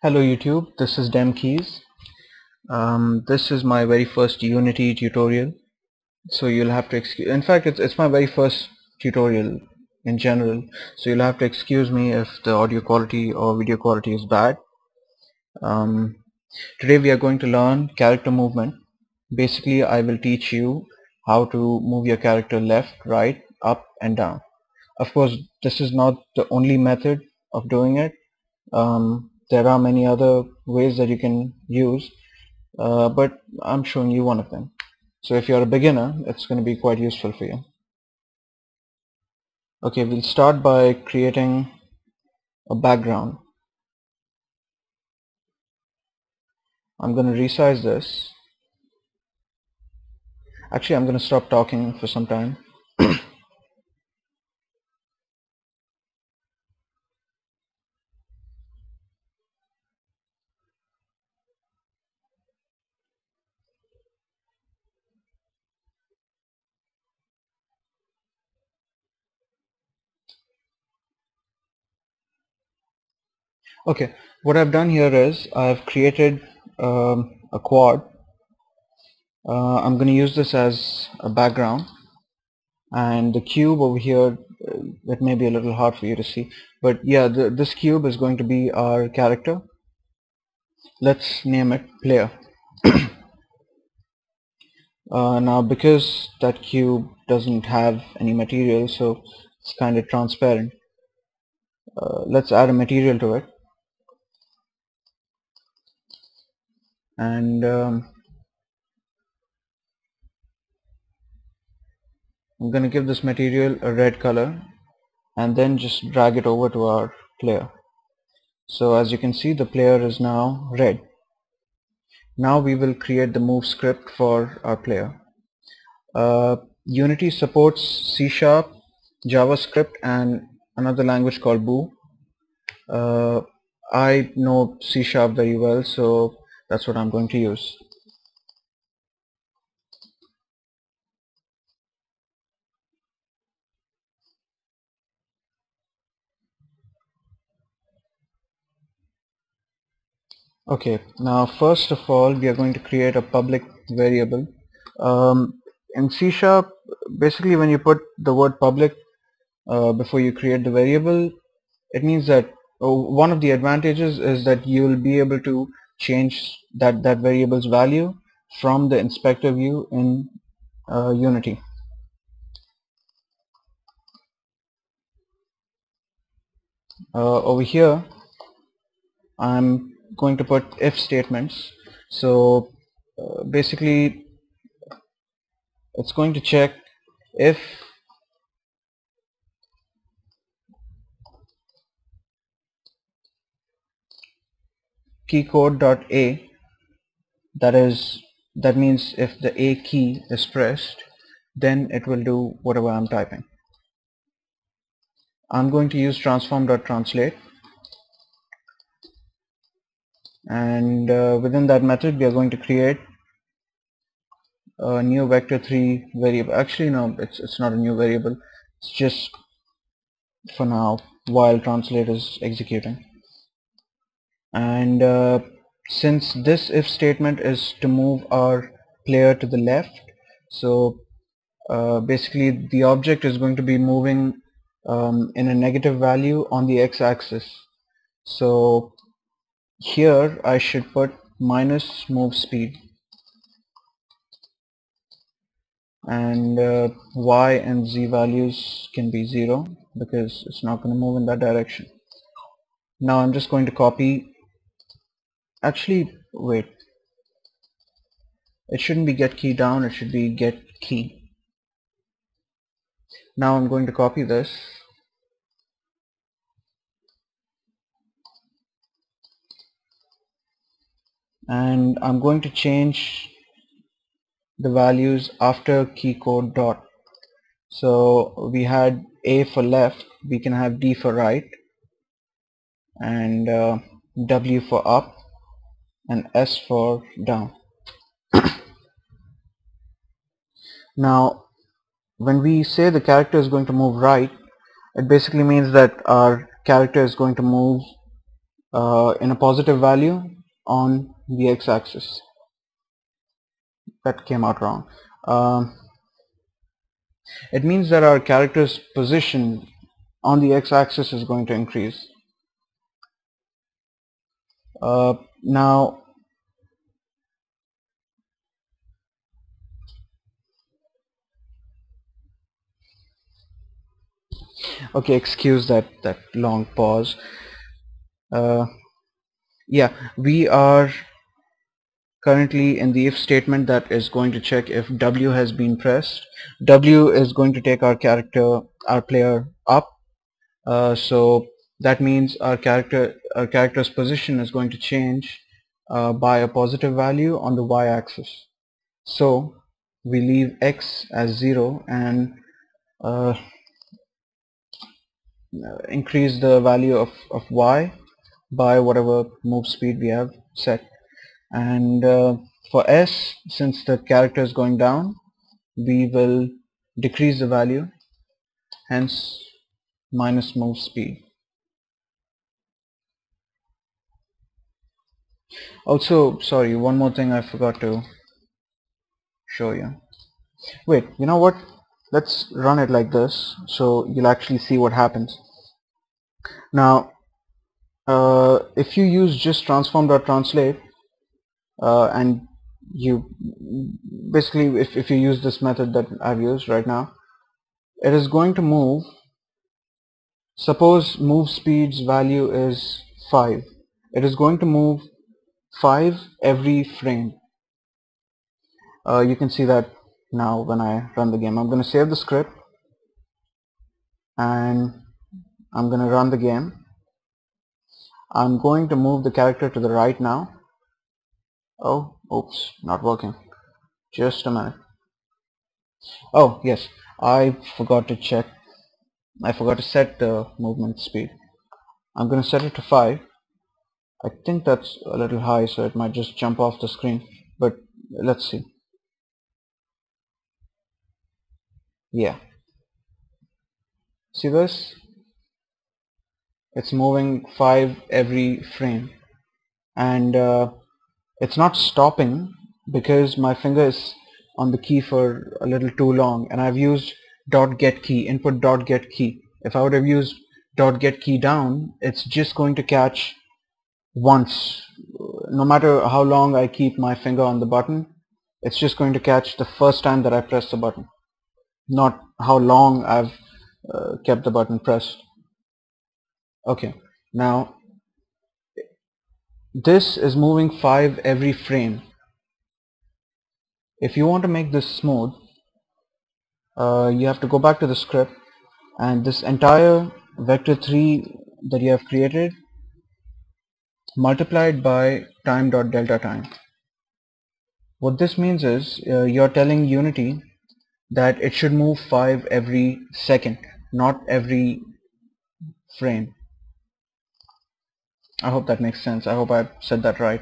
Hello YouTube, this is Dem Keys. This is my very first Unity tutorial, so you'll have to excuse. In fact, it's my very first tutorial in general, so you'll have to excuse me if the audio quality or video quality is bad. Um, Today we are going to learn character movement. Basically, I will teach you how to move your character left, right, up, and down. Of course, this is not the only method of doing it. There are many other ways that you can use, but I'm showing you one of them. So if you're a beginner, it's going to be quite useful for you. Okay, we'll start by creating a background. I'm going to resize this. Actually, I'm going to stop talking for some time. Okay, what I've done here is I've created a quad. I'm going to use this as a background, and the cube over here, that may be a little hard for you to see, but yeah, this cube is going to be our character. Let's name it player. Now because that cube doesn't have any material, so it's kind of transparent, let's add a material to it, and I'm going to give this material a red color and then just drag it over to our player. So as you can see, the player is now red. Now we will create the move script for our player. Unity supports C#, JavaScript, and another language called Boo. I know C# very well, so that's what I'm going to use. Okay, now first of all we are going to create a public variable. In C#, basically when you put the word public before you create the variable, it means that one of the advantages is that you will be able to change that variable's value from the inspector view in Unity. Over here I'm going to put if statements. So basically it's going to check if keycode.a, that means if the A key is pressed, then it will do whatever I'm typing. I'm going to use transform.translate, and within that method we are going to create a new vector3 variable. Actually no, it's not a new variable, it's just for now while translate is executing. And since this if statement is to move our player to the left, so basically the object is going to be moving in a negative value on the x-axis. So here I should put minus move speed, and y and z values can be 0 because it's not going to move in that direction. Now I'm just going to copy, actually wait, it shouldn't be get key down, it should be get key. Now I'm going to copy this and I'm going to change the values after key code dot. So we had A for left, we can have D for right, and W for up, and S for down. Now when we say the character is going to move right, it basically means that our character is going to move in a positive value on the x-axis. That came out wrong. It means that our character's position on the x-axis is going to increase. Now, okay, excuse that long pause. Yeah, we are currently in the if statement that is going to check if W has been pressed. W is going to take our player up. So that means our character's position is going to change by a positive value on the y-axis. So we leave x as 0 and uh, increase the value of y by whatever move speed we have set. And for s, since the character is going down, we will decrease the value, hence minus move speed. Also, sorry, one more thing I forgot to show you. Wait, you know what? Let's run it like this so you'll actually see what happens. Now, if you use just transform.translate and you basically if you use this method that I've used right now, it is going to move. Suppose move speed's value is 5. It is going to move 5 every frame. You can see that now when I run the game. I'm going to save the script and I'm going to run the game. I'm going to move the character to the right now. Oh, oops, not working. Just a minute. Oh, yes, I forgot to check. I forgot to set the movement speed. I'm going to set it to 5. I think that's a little high, so it might just jump off the screen. But let's see. Yeah. See this? It's moving 5 every frame. And it's not stopping because my finger is on the key for a little too long, and I've used dot get key, input dot get key. If I would have used dot get key down, it's just going to catch once. No matter how long I keep my finger on the button, it's just going to catch the first time that I press the button, not how long I've kept the button pressed. Okay, now this is moving 5 every frame. If you want to make this smooth, you have to go back to the script, and this entire vector 3 that you have created, multiplied by time.delta time. What this means is you're telling Unity that it should move 5 every second, not every frame. I hope that makes sense. I hope I said that right.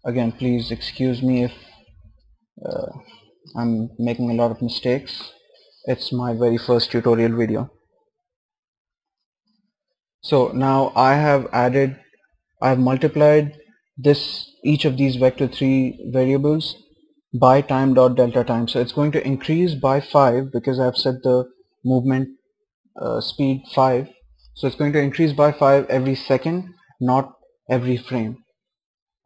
Again, please excuse me if I'm making a lot of mistakes. It's my very first tutorial video. So now I've multiplied each of these vector 3 variables by time.delta time. So it's going to increase by 5 because I've set the movement speed 5. So it's going to increase by 5 every second, not every frame.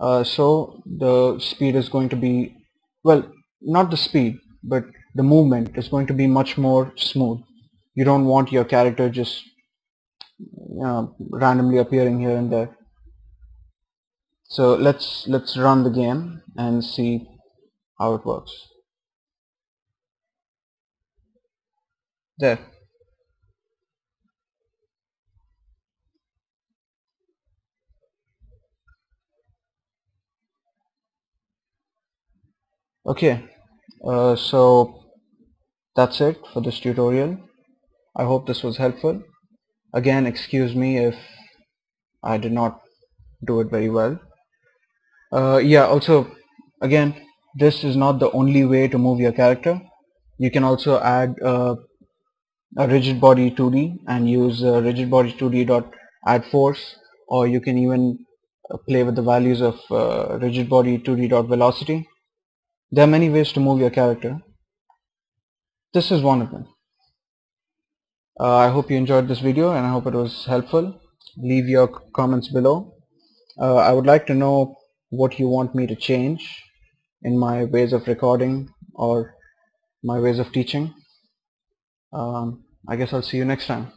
So the speed is going to be, well, not the speed, but the movement is going to be much more smooth. You don't want your character just randomly appearing here and there. So let's run the game and see how it works. There. Okay, so that's it for this tutorial. I hope this was helpful. Again, excuse me if I did not do it very well. Yeah, also, again, this is not the only way to move your character. You can also add a rigid body 2D and use rigid body 2D dot add force, or you can even play with the values of rigid body 2D dot velocity. There are many ways to move your character. This is one of them. I hope you enjoyed this video and I hope it was helpful. Leave your comments below. I would like to know what you want me to change in my ways of recording or my ways of teaching. I guess I'll see you next time.